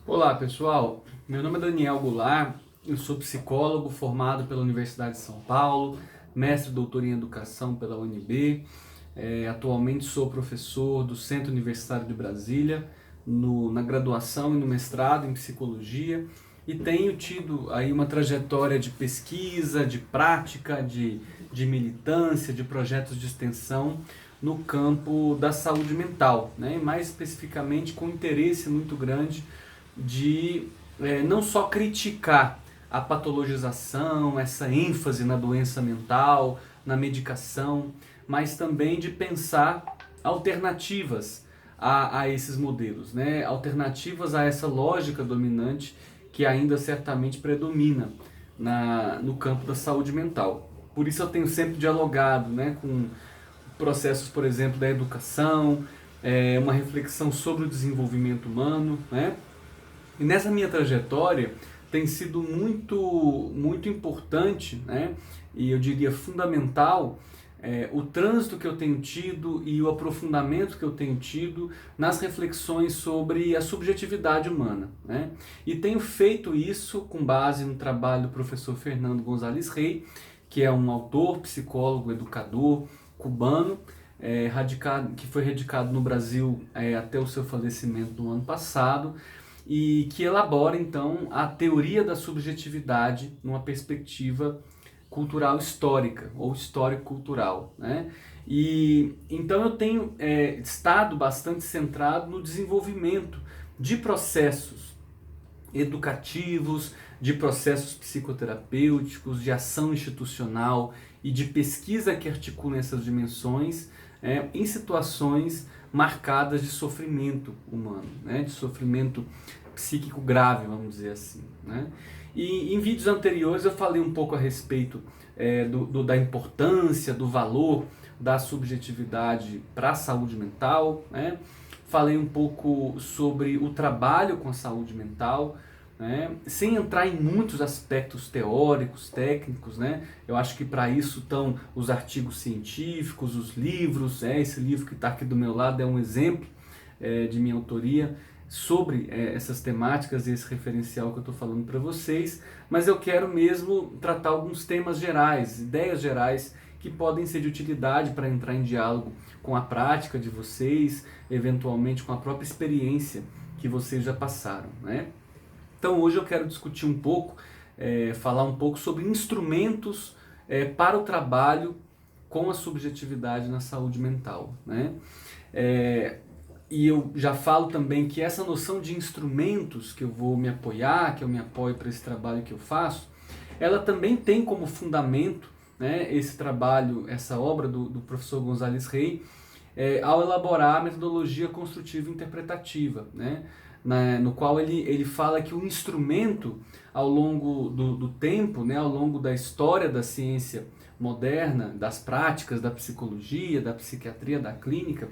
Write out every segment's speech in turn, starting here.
Olá pessoal, meu nome é Daniel Goulart, eu sou psicólogo formado pela Universidade de São Paulo, mestre e doutor em educação pela UNB, atualmente sou professor do Centro Universitário de Brasília, na graduação e no mestrado em psicologia e tenho tido aí uma trajetória de pesquisa, de prática, de militância, de projetos de extensão no campo da saúde mental, né? Mais especificamente com interesse muito grande de não só criticar a patologização, essa ênfase na doença mental, na medicação, mas também de pensar alternativas a esses modelos, né? Alternativas a essa lógica dominante que ainda certamente predomina no campo da saúde mental. Por isso eu tenho sempre dialogado, né, com processos, por exemplo, da educação, uma reflexão sobre o desenvolvimento humano, né? E nessa minha trajetória tem sido muito importante, né? E eu diria fundamental, o trânsito que eu tenho tido e o aprofundamento que eu tenho tido nas reflexões sobre a subjetividade humana, né? E tenho feito isso com base no trabalho do professor Fernando González Rey, que é um autor, psicólogo, educador cubano, que foi radicado no Brasil até o seu falecimento no ano passado, e que elabora então a teoria da subjetividade numa perspectiva cultural histórica ou histórico-cultural, né? E então eu tenho estado bastante centrado no desenvolvimento de processos educativos, de processos psicoterapêuticos, de ação institucional e de pesquisa que articulem essas dimensões em situações marcadas de sofrimento humano, né? De sofrimento psíquico grave, vamos dizer assim, né? E em vídeos anteriores eu falei um pouco a respeito da importância, do valor da subjetividade para a saúde mental, né? Falei um pouco sobre o trabalho com a saúde mental, né? Sem entrar em muitos aspectos teóricos, técnicos, né? Eu acho que para isso estão os artigos científicos, os livros, esse livro que está aqui do meu lado é um exemplo de minha autoria sobre essas temáticas e esse referencial que eu estou falando para vocês, mas eu quero mesmo tratar alguns temas gerais, ideias gerais que podem ser de utilidade para entrar em diálogo com a prática de vocês, eventualmente com a própria experiência que vocês já passaram, né? Então hoje eu quero discutir um pouco, falar um pouco sobre instrumentos para o trabalho com a subjetividade na saúde mental, né? E eu já falo também que essa noção de instrumentos que eu vou me apoiar, que eu me apoio para esse trabalho que eu faço, ela também tem como fundamento, né, esse trabalho, essa obra do professor González Rey, ao elaborar a metodologia construtiva interpretativa, né, no qual ele fala que o instrumento ao longo do tempo, né, ao longo da história da ciência moderna, das práticas da psicologia, da psiquiatria, da clínica,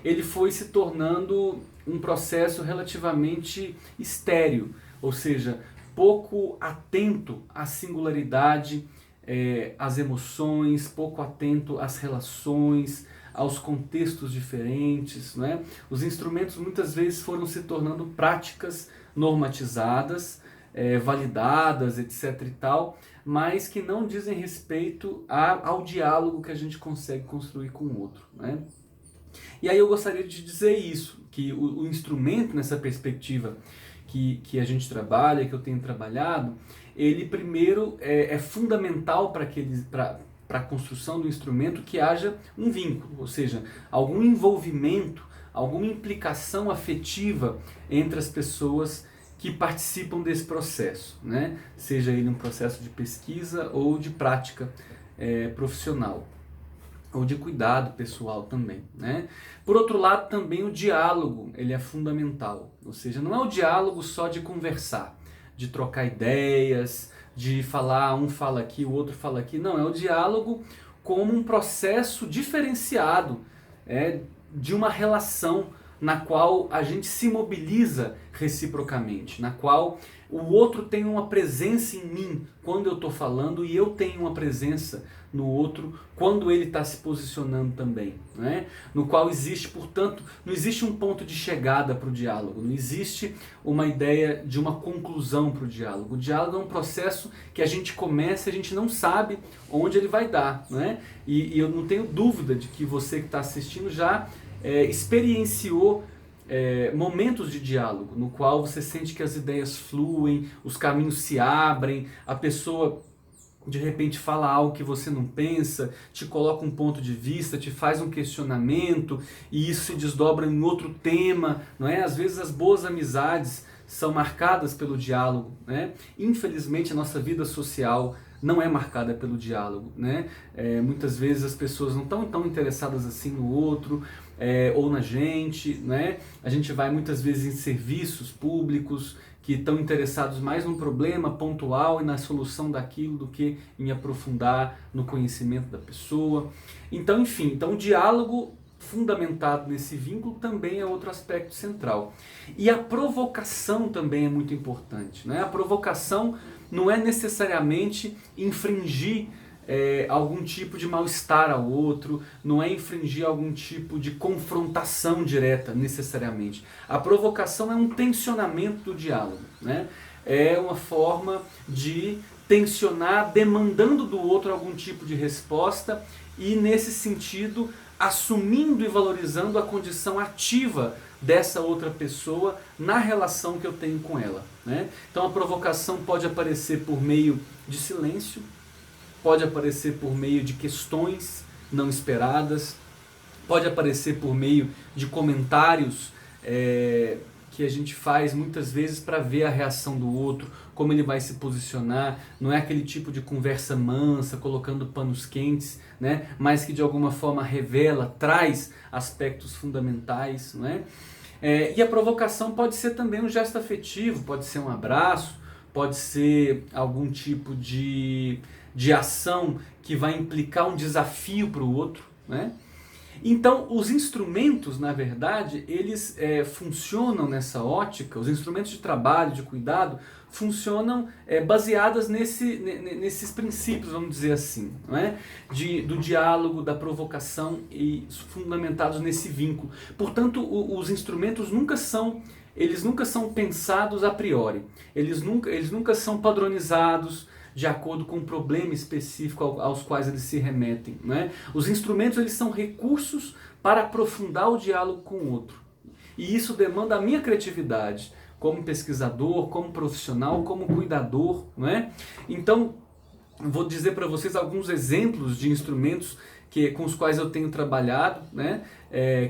ele foi se tornando um processo relativamente estéril, ou seja, pouco atento à singularidade, às emoções, pouco atento às relações, aos contextos diferentes, né? Os instrumentos muitas vezes foram se tornando práticas normatizadas, validadas, etc. e tal, mas que não dizem respeito ao diálogo que a gente consegue construir com o outro, né? E aí eu gostaria de dizer isso, que o instrumento nessa perspectiva que a gente trabalha, que eu tenho trabalhado, ele primeiro é fundamental para a construção do instrumento que haja um vínculo, ou seja, algum envolvimento, alguma implicação afetiva entre as pessoas que participam desse processo, né? Seja ele um processo de pesquisa ou de prática profissional, ou de cuidado pessoal também, né? Por outro lado, também o diálogo, ele é fundamental, ou seja, não é o diálogo só de conversar, de trocar ideias, de falar, um fala aqui, o outro fala aqui, não, é o diálogo como um processo diferenciado de uma relação na qual a gente se mobiliza reciprocamente, na qual o outro tem uma presença em mim quando eu estou falando e eu tenho uma presença no outro quando ele está se posicionando também, né? No qual existe, portanto, não existe um ponto de chegada para o diálogo, não existe uma ideia de uma conclusão para o diálogo. O diálogo é um processo que a gente começa e a gente não sabe onde ele vai dar, né? E eu não tenho dúvida de que você que está assistindo já experienciou momentos de diálogo, no qual você sente que as ideias fluem, os caminhos se abrem, a pessoa de repente fala algo que você não pensa, te coloca um ponto de vista, te faz um questionamento e isso se desdobra em outro tema, não é? Às vezes as boas amizades são marcadas pelo diálogo, né? Infelizmente a nossa vida social não é marcada pelo diálogo, né? Muitas vezes as pessoas não estão tão interessadas assim no outro, ou na gente, né? A gente vai muitas vezes em serviços públicos que estão interessados mais num problema pontual e na solução daquilo do que em aprofundar no conhecimento da pessoa. Então, enfim, o diálogo fundamentado nesse vínculo também é outro aspecto central. E a provocação também é muito importante, né? A provocação não é necessariamente infringir algum tipo de mal-estar ao outro, não é infringir algum tipo de confrontação direta necessariamente. A provocação é um tensionamento do diálogo, né? É uma forma de tensionar, demandando do outro algum tipo de resposta e, nesse sentido, assumindo e valorizando a condição ativa dessa outra pessoa na relação que eu tenho com ela, né? Então a provocação pode aparecer por meio de silêncio, pode aparecer por meio de questões não esperadas, pode aparecer por meio de comentários que a gente faz muitas vezes para ver a reação do outro, como ele vai se posicionar. Não é aquele tipo de conversa mansa, colocando panos quentes, né? Mas que de alguma forma revela, traz aspectos fundamentais, não é? E a provocação pode ser também um gesto afetivo, pode ser um abraço, pode ser algum tipo de ação que vai implicar um desafio para o outro, né? Então, os instrumentos, na verdade, eles funcionam nessa ótica, os instrumentos de trabalho, de cuidado, funcionam baseadas nesses princípios, vamos dizer assim, não é? Do diálogo, da provocação e fundamentados nesse vínculo. Portanto, os instrumentos nunca são pensados a priori, eles nunca são padronizados de acordo com um problema específico aos quais eles se remetem, né? Os instrumentos, eles são recursos para aprofundar o diálogo com o outro. E isso demanda a minha criatividade, como pesquisador, como profissional, como cuidador, não é? Então, vou dizer para vocês alguns exemplos de instrumentos com os quais eu tenho trabalhado, né?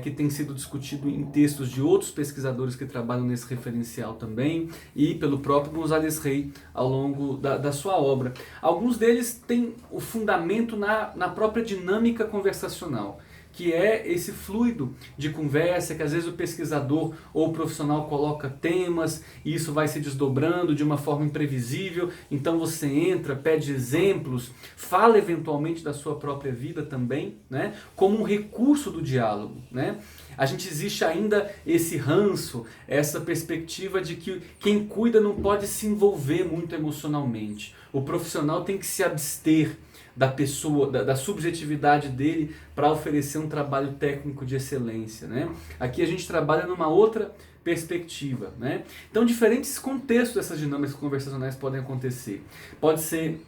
Que tem sido discutido em textos de outros pesquisadores que trabalham nesse referencial também, e pelo próprio González Rey ao longo da sua obra. Alguns deles têm o fundamento na própria dinâmica conversacional, que é esse fluido de conversa, que às vezes o pesquisador ou o profissional coloca temas e isso vai se desdobrando de uma forma imprevisível, então você entra, pede exemplos, fala eventualmente da sua própria vida também, né, como um recurso do diálogo, né? A gente existe ainda esse ranço, essa perspectiva de que quem cuida não pode se envolver muito emocionalmente. O profissional tem que se abster da pessoa, da subjetividade dele para oferecer um trabalho técnico de excelência, né? Aqui a gente trabalha numa outra perspectiva, né? Então diferentes contextos dessas dinâmicas conversacionais podem acontecer. Pode ser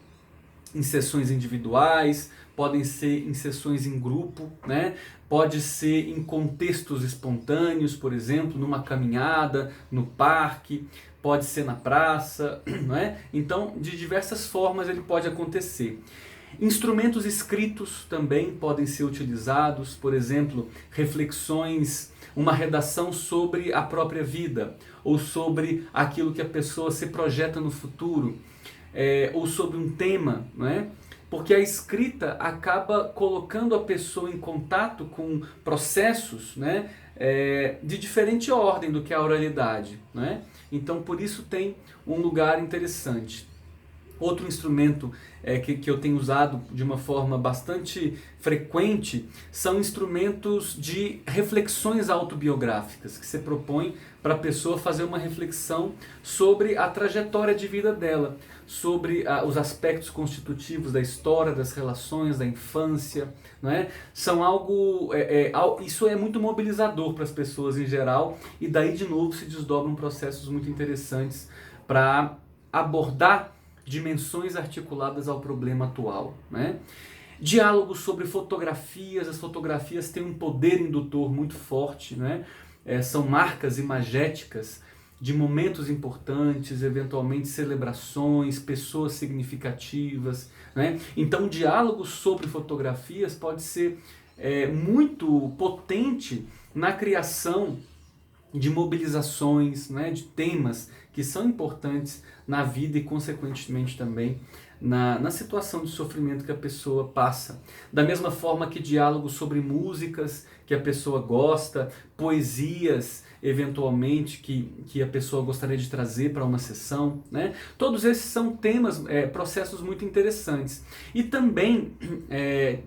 em sessões individuais, podem ser em sessões em grupo, né? Pode ser em contextos espontâneos, por exemplo, numa caminhada, no parque, pode ser na praça, não é? Então, de diversas formas ele pode acontecer. Instrumentos escritos também podem ser utilizados, por exemplo, reflexões, uma redação sobre a própria vida, ou sobre aquilo que a pessoa se projeta no futuro, ou sobre um tema, não é? Porque a escrita acaba colocando a pessoa em contato com processos, né, de diferente ordem do que a oralidade, né? Então por isso tem um lugar interessante. Outro instrumento que eu tenho usado de uma forma bastante frequente são instrumentos de reflexões autobiográficas, que você propõe para a pessoa fazer uma reflexão sobre a trajetória de vida dela, sobre os aspectos constitutivos da história, das relações, da infância, não é? Isso é muito mobilizador para as pessoas em geral, e daí de novo se desdobram processos muito interessantes para abordar dimensões articuladas ao problema atual, né? Diálogos sobre fotografias. As fotografias têm um poder indutor muito forte, né? São marcas imagéticas de momentos importantes, eventualmente celebrações, pessoas significativas, né? Então, o diálogo sobre fotografias pode ser muito potente na criação de mobilizações, né, de temas que são importantes na vida e, consequentemente, também na situação de sofrimento que a pessoa passa. Da mesma forma que diálogos sobre músicas que a pessoa gosta, poesias, eventualmente, que a pessoa gostaria de trazer para uma sessão, né? Todos esses são temas, processos muito interessantes. E também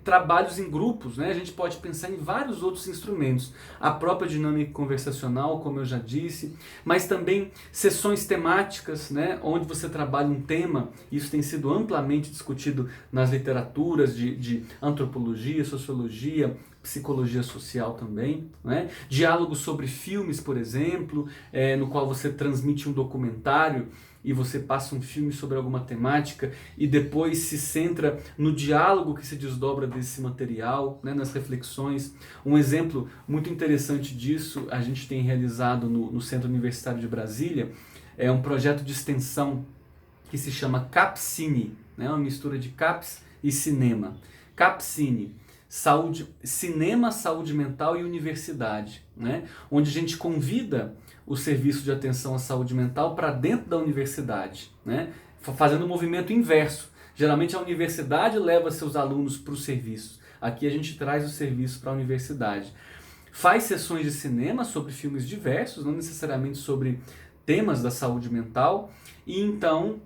trabalhos em grupos, né? A gente pode pensar em vários outros instrumentos. A própria dinâmica conversacional, como eu já disse, mas também sessões temáticas, né? Onde você trabalha um tema. Isso tem sido amplamente discutido nas literaturas de antropologia, sociologia, psicologia social também, né? Diálogos sobre filmes, por exemplo, no qual você transmite um documentário e você passa um filme sobre alguma temática e depois se centra no diálogo que se desdobra desse material, né, nas reflexões. Um exemplo muito interessante disso a gente tem realizado no Centro Universitário de Brasília, é um projeto de extensão que se chama Capcine, né, uma mistura de CAPS e cinema. Capcine. Cinema, saúde mental e universidade, né? Onde a gente convida o serviço de atenção à saúde mental para dentro da universidade, né? Fazendo um movimento inverso. Geralmente a universidade leva seus alunos para o serviço. Aqui a gente traz o serviço para a universidade. Faz sessões de cinema sobre filmes diversos, não necessariamente sobre temas da saúde mental, e então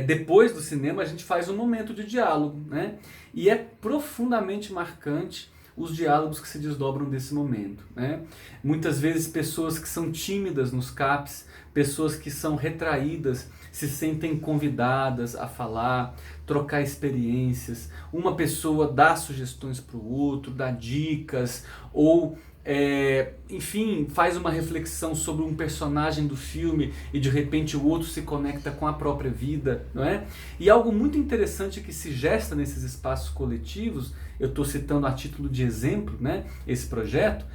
depois do cinema a gente faz um momento de diálogo, né? E é profundamente marcante os diálogos que se desdobram desse momento, né? Muitas vezes pessoas que são tímidas nos CAPs, pessoas que são retraídas, se sentem convidadas a falar, trocar experiências. Uma pessoa dá sugestões para o outro, dá dicas, ou enfim, faz uma reflexão sobre um personagem do filme e de repente o outro se conecta com a própria vida, não é? E algo muito interessante que se gesta nesses espaços coletivos, eu estou citando a título de exemplo, né, esse projeto,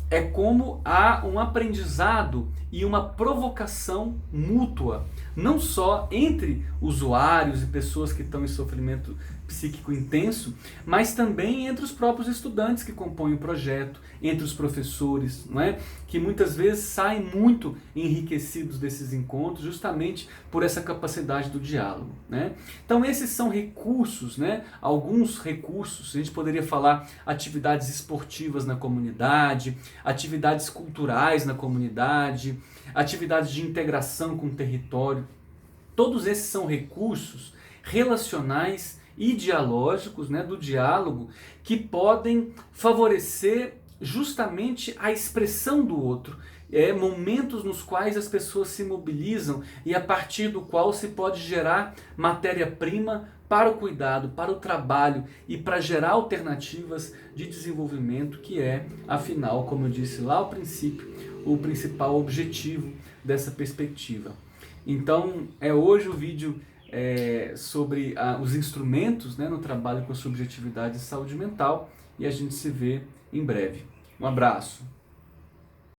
é como há um aprendizado e uma provocação mútua, não só entre usuários e pessoas que estão em sofrimento psíquico intenso, mas também entre os próprios estudantes que compõem o projeto, entre os professores, não é? Que muitas vezes saem muito enriquecidos desses encontros justamente por essa capacidade do diálogo, né? Então esses são recursos, né? Alguns recursos, a gente poderia falar atividades esportivas na comunidade, atividades culturais na comunidade, atividades de integração com o território. Todos esses são recursos relacionais e dialógicos, né, do diálogo, que podem favorecer justamente a expressão do outro. Momentos nos quais as pessoas se mobilizam e a partir do qual se pode gerar matéria-prima para o cuidado, para o trabalho e para gerar alternativas de desenvolvimento, que é, afinal, como eu disse lá ao princípio, o principal objetivo dessa perspectiva. Então, hoje o vídeo sobre os instrumentos, né, no trabalho com a subjetividade e saúde mental, e a gente se vê em breve. Um abraço!